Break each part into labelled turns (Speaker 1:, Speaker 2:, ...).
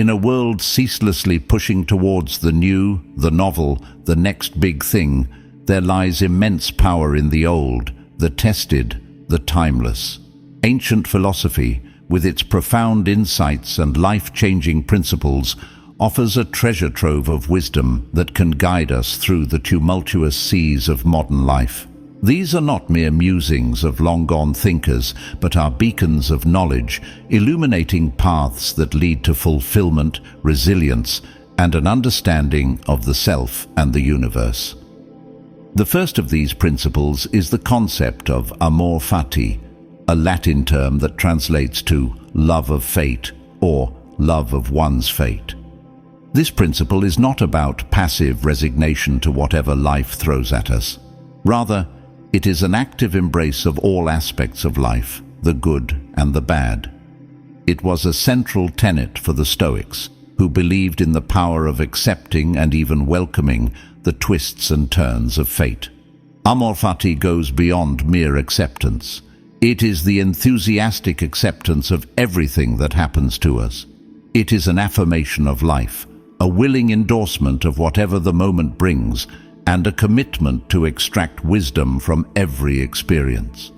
Speaker 1: In a world ceaselessly pushing towards the new, the novel, the next big thing, there lies immense power in the old, the tested, the timeless. Ancient philosophy, with its profound insights and life-changing principles, offers a treasure trove of wisdom that can guide us through the tumultuous seas of modern life. These are not mere musings of long-gone thinkers, but are beacons of knowledge, illuminating paths that lead to fulfillment, resilience, and an understanding of the self and the universe. The first of these principles is the concept of Amor Fati, a Latin term that translates to love of fate or love of one's fate. This principle is not about passive resignation to whatever life throws at us. Rather, it is an active embrace of all aspects of life, the good and the bad. It was a central tenet for the Stoics, who believed in the power of accepting and even welcoming the twists and turns of fate. Amor Fati goes beyond mere acceptance. It is the enthusiastic acceptance of everything that happens to us. It is an affirmation of life, a willing endorsement of whatever the moment brings, and a commitment to extract wisdom from every experience.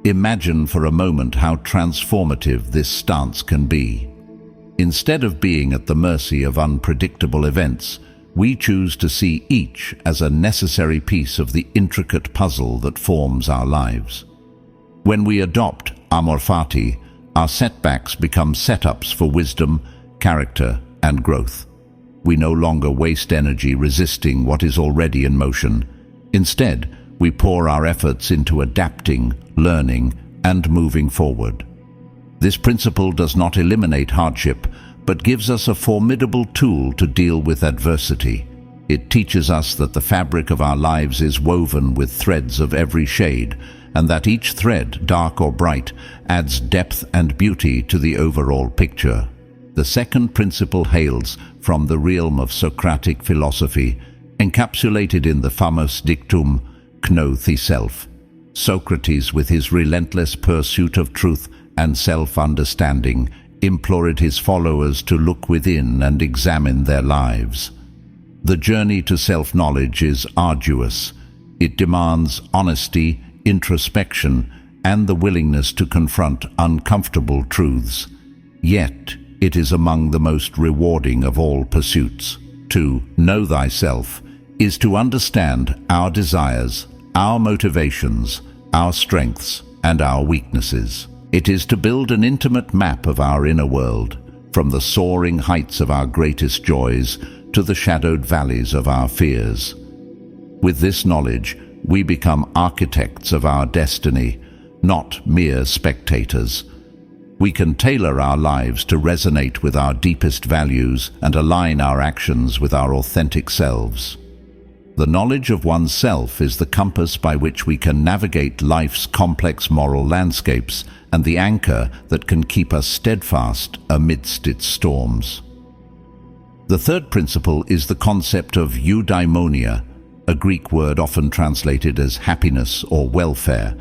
Speaker 1: Imagine for a moment how transformative this stance can be. Instead of being at the mercy of unpredictable events, we choose to see each as a necessary piece of the intricate puzzle that forms our lives. When we adopt Amor Fati, our setbacks become setups for wisdom, character, and growth. We no longer waste energy resisting what is already in motion. Instead, we pour our efforts into adapting, learning, and moving forward. This principle does not eliminate hardship, but gives us a formidable tool to deal with adversity. It teaches us that the fabric of our lives is woven with threads of every shade, and that each thread, dark or bright, adds depth and beauty to the overall picture. The second principle hails from the realm of Socratic philosophy, encapsulated in the famous dictum, Know Thyself. Socrates, with his relentless pursuit of truth and self-understanding, implored his followers to look within and examine their lives. The journey to self-knowledge is arduous. It demands honesty, introspection, and the willingness to confront uncomfortable truths. Yet, it is among the most rewarding of all pursuits. To know thyself is to understand our desires, our motivations, our strengths, and our weaknesses. It is to build an intimate map of our inner world, from the soaring heights of our greatest joys to the shadowed valleys of our fears. With this knowledge, we become architects of our destiny, not mere spectators. We can tailor our lives to resonate with our deepest values and align our actions with our authentic selves. The knowledge of oneself is the compass by which we can navigate life's complex moral landscapes and the anchor that can keep us steadfast amidst its storms. The third principle is the concept of eudaimonia, a Greek word often translated as happiness or welfare.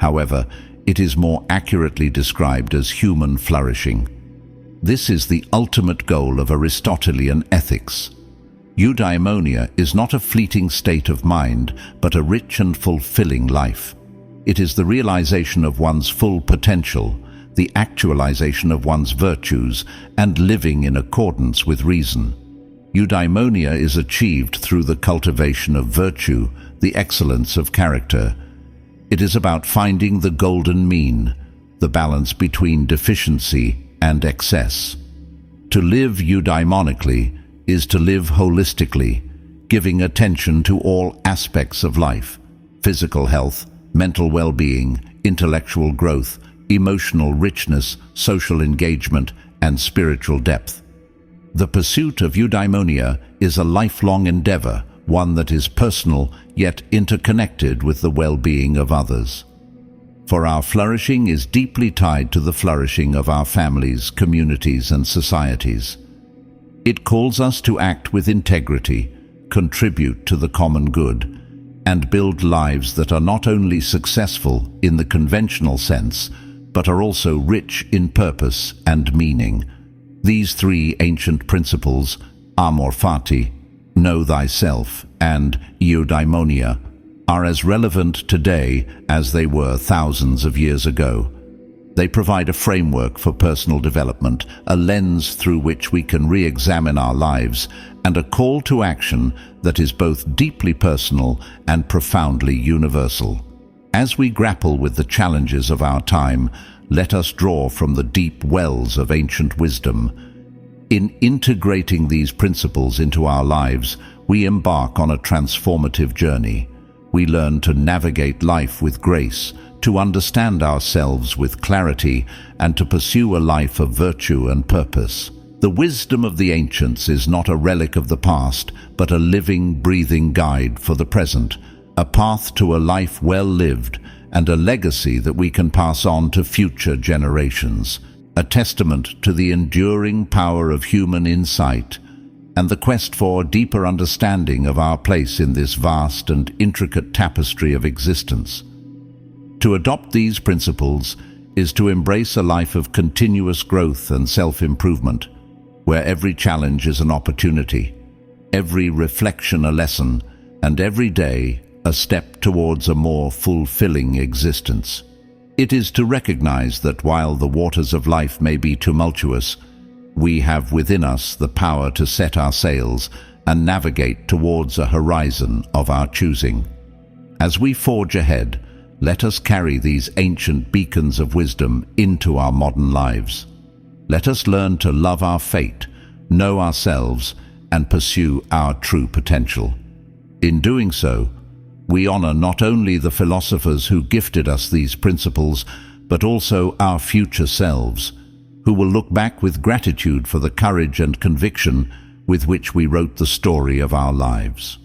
Speaker 1: However, it is more accurately described as human flourishing. This is the ultimate goal of Aristotelian ethics. Eudaimonia is not a fleeting state of mind, but a rich and fulfilling life. It is the realization of one's full potential, the actualization of one's virtues, and living in accordance with reason. Eudaimonia is achieved through the cultivation of virtue, the excellence of character. It is about finding the golden mean, the balance between deficiency and excess. To live eudaimonically is to live holistically, giving attention to all aspects of life: physical health, mental well-being, intellectual growth, emotional richness, social engagement, and spiritual depth. The pursuit of eudaimonia is a lifelong endeavor, one that is personal yet interconnected with the well-being of others. For our flourishing is deeply tied to the flourishing of our families, communities, and societies. It calls us to act with integrity, contribute to the common good, and build lives that are not only successful in the conventional sense, but are also rich in purpose and meaning. These three ancient principles, Amor Fati, know thyself, and eudaimonia, are as relevant today as they were thousands of years ago. They provide a framework for personal development, a lens through which we can re-examine our lives, and a call to action that is both deeply personal and profoundly universal. As we grapple with the challenges of our time, let us draw from the deep wells of ancient wisdom. In integrating these principles into our lives, we embark on a transformative journey. We learn to navigate life with grace, to understand ourselves with clarity, and to pursue a life of virtue and purpose. The wisdom of the ancients is not a relic of the past, but a living, breathing guide for the present, a path to a life well lived, and a legacy that we can pass on to future generations, a testament to the enduring power of human insight and the quest for deeper understanding of our place in this vast and intricate tapestry of existence. To adopt these principles is to embrace a life of continuous growth and self-improvement, where every challenge is an opportunity, every reflection a lesson, and every day a step towards a more fulfilling existence. It is to recognize that while the waters of life may be tumultuous, we have within us the power to set our sails and navigate towards a horizon of our choosing. As we forge ahead, let us carry these ancient beacons of wisdom into our modern lives. Let us learn to love our fate, know ourselves, and pursue our true potential. In doing so, we honor not only the philosophers who gifted us these principles, but also our future selves, who will look back with gratitude for the courage and conviction with which we wrote the story of our lives.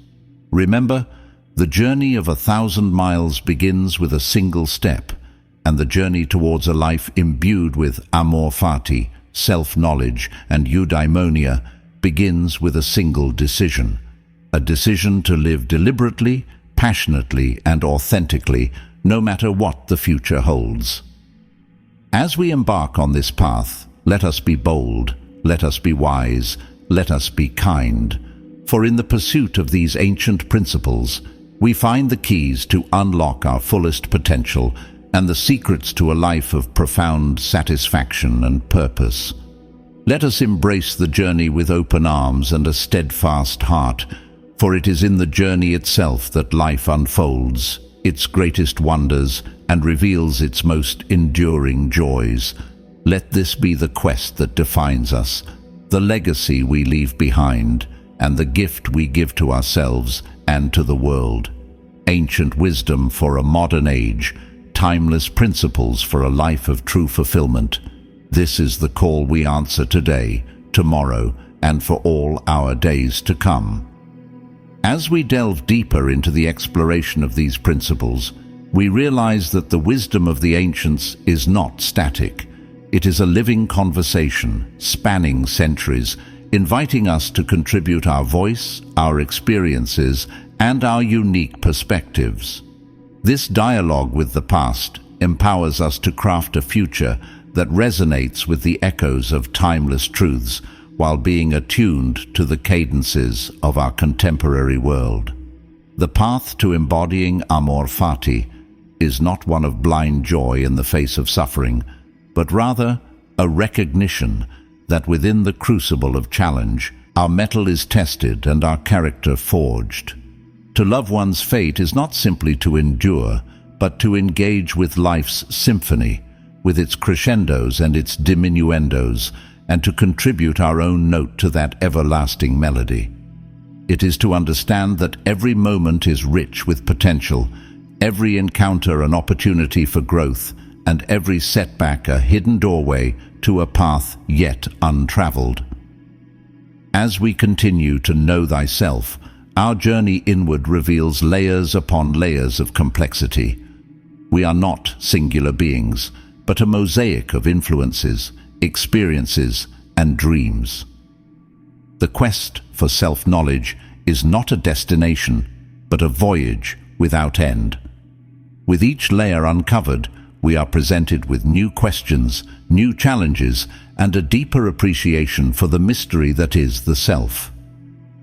Speaker 1: Remember, the journey of 1,000 miles begins with a single step, and the journey towards a life imbued with Amor Fati, self-knowledge, and eudaimonia begins with a single decision. A decision to live deliberately, passionately, and authentically, no matter what the future holds. As we embark on this path, let us be bold, let us be wise, let us be kind. For in the pursuit of these ancient principles, we find the keys to unlock our fullest potential and the secrets to a life of profound satisfaction and purpose. Let us embrace the journey with open arms and a steadfast heart, for it is in the journey itself that life unfolds its greatest wonders and reveals its most enduring joys. Let this be the quest that defines us, the legacy we leave behind, and the gift we give to ourselves and to the world. Ancient wisdom for a modern age, timeless principles for a life of true fulfillment. This is the call we answer today, tomorrow, and for all our days to come. As we delve deeper into the exploration of these principles, we realize that the wisdom of the ancients is not static. It is a living conversation, spanning centuries, inviting us to contribute our voice, our experiences, and our unique perspectives. This dialogue with the past empowers us to craft a future that resonates with the echoes of timeless truths, while being attuned to the cadences of our contemporary world. The path to embodying Amor Fati is not one of blind joy in the face of suffering, but rather a recognition that within the crucible of challenge, our mettle is tested and our character forged. To love one's fate is not simply to endure, but to engage with life's symphony, with its crescendos and its diminuendos, and to contribute our own note to that everlasting melody. It is to understand that every moment is rich with potential, every encounter an opportunity for growth, and every setback a hidden doorway to a path yet untraveled. As we continue to know thyself, our journey inward reveals layers upon layers of complexity. We are not singular beings, but a mosaic of influences, experiences, and dreams. The quest for self-knowledge is not a destination, but a voyage without end. With each layer uncovered, we are presented with new questions, new challenges, and a deeper appreciation for the mystery that is the self.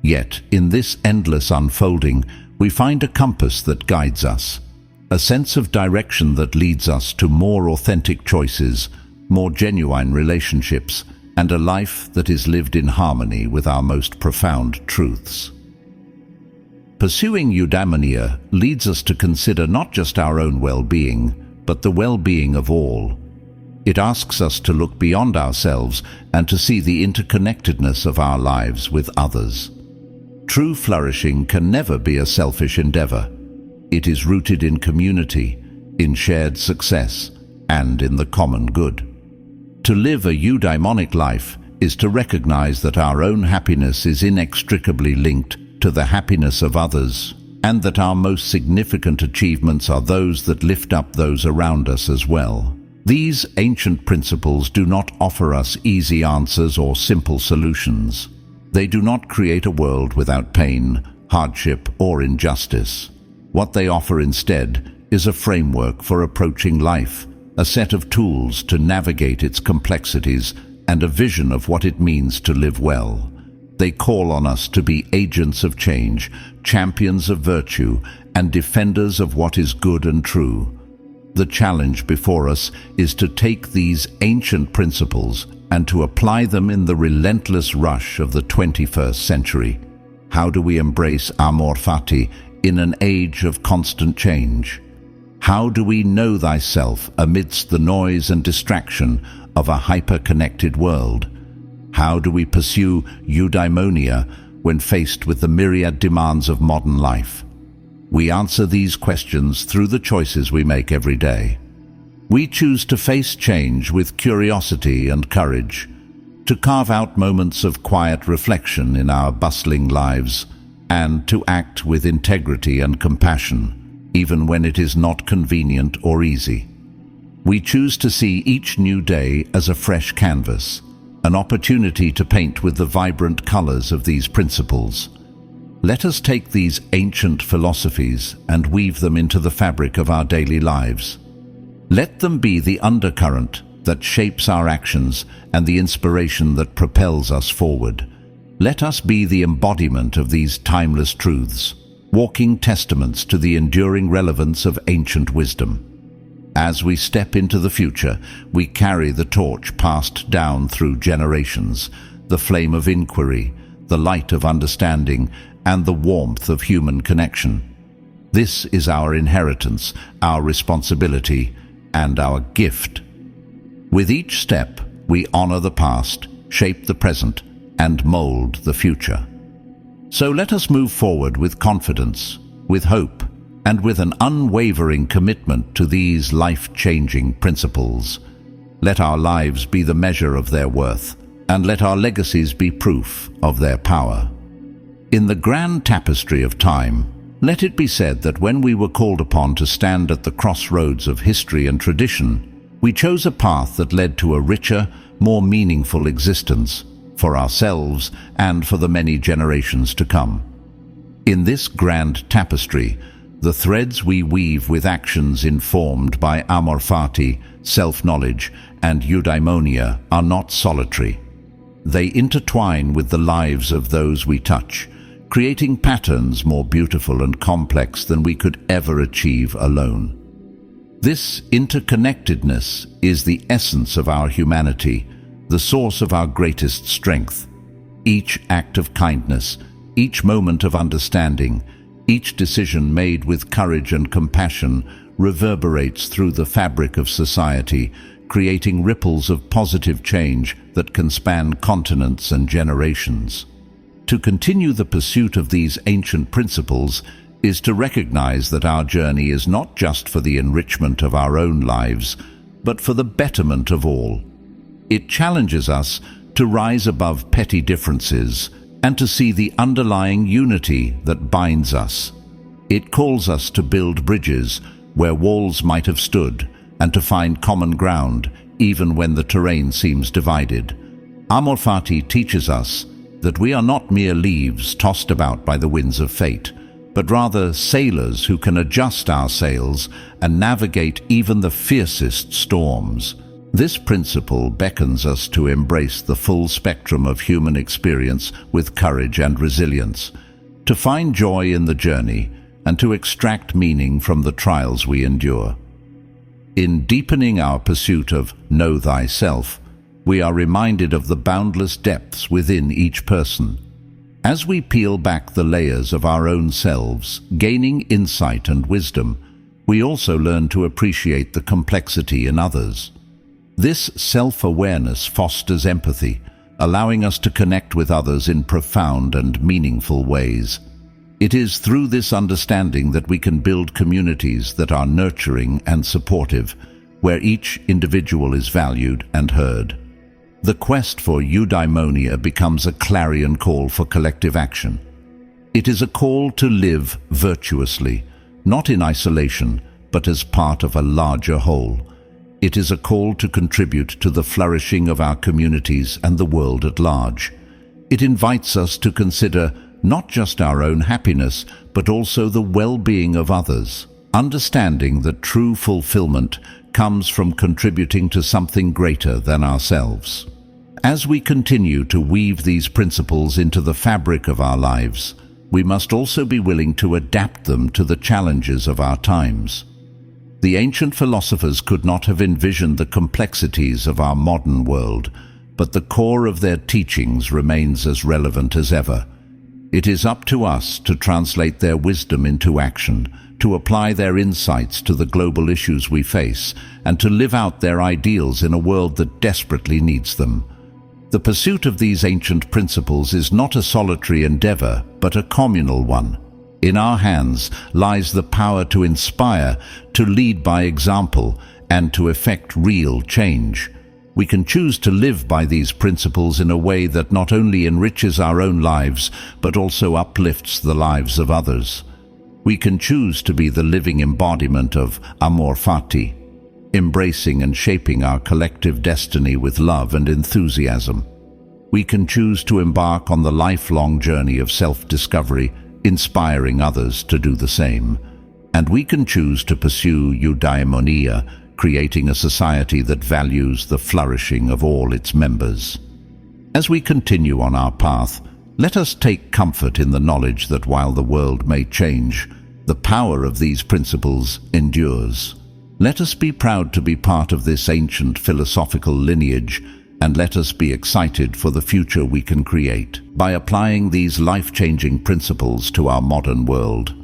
Speaker 1: Yet, in this endless unfolding, we find a compass that guides us, a sense of direction that leads us to more authentic choices, more genuine relationships, and a life that is lived in harmony with our most profound truths. Pursuing eudaimonia leads us to consider not just our own well-being, but the well-being of all. It asks us to look beyond ourselves and to see the interconnectedness of our lives with others. True flourishing can never be a selfish endeavor. It is rooted in community, in shared success, and in the common good. To live a eudaimonic life is to recognize that our own happiness is inextricably linked to the happiness of others, and that our most significant achievements are those that lift up those around us as well. These ancient principles do not offer us easy answers or simple solutions. They do not create a world without pain, hardship, or injustice. What they offer instead is a framework for approaching life, a set of tools to navigate its complexities, and a vision of what it means to live well. They call on us to be agents of change, champions of virtue, and defenders of what is good and true. The challenge before us is to take these ancient principles and to apply them in the relentless rush of the 21st century. How do we embrace Amor Fati in an age of constant change? How do we know thyself amidst the noise and distraction of a hyper-connected world? How do we pursue eudaimonia when faced with the myriad demands of modern life? We answer these questions through the choices we make every day. We choose to face change with curiosity and courage, to carve out moments of quiet reflection in our bustling lives, and to act with integrity and compassion, even when it is not convenient or easy. We choose to see each new day as a fresh canvas, an opportunity to paint with the vibrant colors of these principles. Let us take these ancient philosophies and weave them into the fabric of our daily lives. Let them be the undercurrent that shapes our actions and the inspiration that propels us forward. Let us be the embodiment of these timeless truths, walking testaments to the enduring relevance of ancient wisdom. As we step into the future, we carry the torch passed down through generations, the flame of inquiry, the light of understanding, and the warmth of human connection. This is our inheritance, our responsibility, and our gift. With each step, we honor the past, shape the present, and mold the future. So let us move forward with confidence, with hope, and with an unwavering commitment to these life-changing principles. Let our lives be the measure of their worth, and let our legacies be proof of their power. In the grand tapestry of time, let it be said that when we were called upon to stand at the crossroads of history and tradition, we chose a path that led to a richer, more meaningful existence for ourselves and for the many generations to come. In this grand tapestry, the threads we weave with actions informed by Amor Fati, self-knowledge, and eudaimonia are not solitary. They intertwine with the lives of those we touch, creating patterns more beautiful and complex than we could ever achieve alone. This interconnectedness is the essence of our humanity, the source of our greatest strength. Each act of kindness, each moment of understanding, each decision made with courage and compassion reverberates through the fabric of society, creating ripples of positive change that can span continents and generations. To continue the pursuit of these ancient principles is to recognize that our journey is not just for the enrichment of our own lives, but for the betterment of all. It challenges us to rise above petty differences and to see the underlying unity that binds us. It calls us to build bridges where walls might have stood and to find common ground even when the terrain seems divided. Amor Fati teaches us that we are not mere leaves tossed about by the winds of fate, but rather sailors who can adjust our sails and navigate even the fiercest storms. This principle beckons us to embrace the full spectrum of human experience with courage and resilience, to find joy in the journey and to extract meaning from the trials we endure. In deepening our pursuit of Know Thyself, we are reminded of the boundless depths within each person. As we peel back the layers of our own selves, gaining insight and wisdom, we also learn to appreciate the complexity in others. This self-awareness fosters empathy, allowing us to connect with others in profound and meaningful ways. It is through this understanding that we can build communities that are nurturing and supportive, where each individual is valued and heard. The quest for eudaimonia becomes a clarion call for collective action. It is a call to live virtuously, not in isolation, but as part of a larger whole. It is a call to contribute to the flourishing of our communities and the world at large. It invites us to consider not just our own happiness, but also the well-being of others, understanding that true fulfillment comes from contributing to something greater than ourselves. As we continue to weave these principles into the fabric of our lives, we must also be willing to adapt them to the challenges of our times. The ancient philosophers could not have envisioned the complexities of our modern world, but the core of their teachings remains as relevant as ever. It is up to us to translate their wisdom into action, to apply their insights to the global issues we face, and to live out their ideals in a world that desperately needs them. The pursuit of these ancient principles is not a solitary endeavor, but a communal one. In our hands lies the power to inspire, to lead by example, and to effect real change. We can choose to live by these principles in a way that not only enriches our own lives, but also uplifts the lives of others. We can choose to be the living embodiment of Amor Fati, embracing and shaping our collective destiny with love and enthusiasm. We can choose to embark on the lifelong journey of self-discovery, inspiring others to do the same. And we can choose to pursue eudaimonia, creating a society that values the flourishing of all its members. As we continue on our path, let us take comfort in the knowledge that while the world may change, the power of these principles endures. Let us be proud to be part of this ancient philosophical lineage, and let us be excited for the future we can create by applying these life-changing principles to our modern world.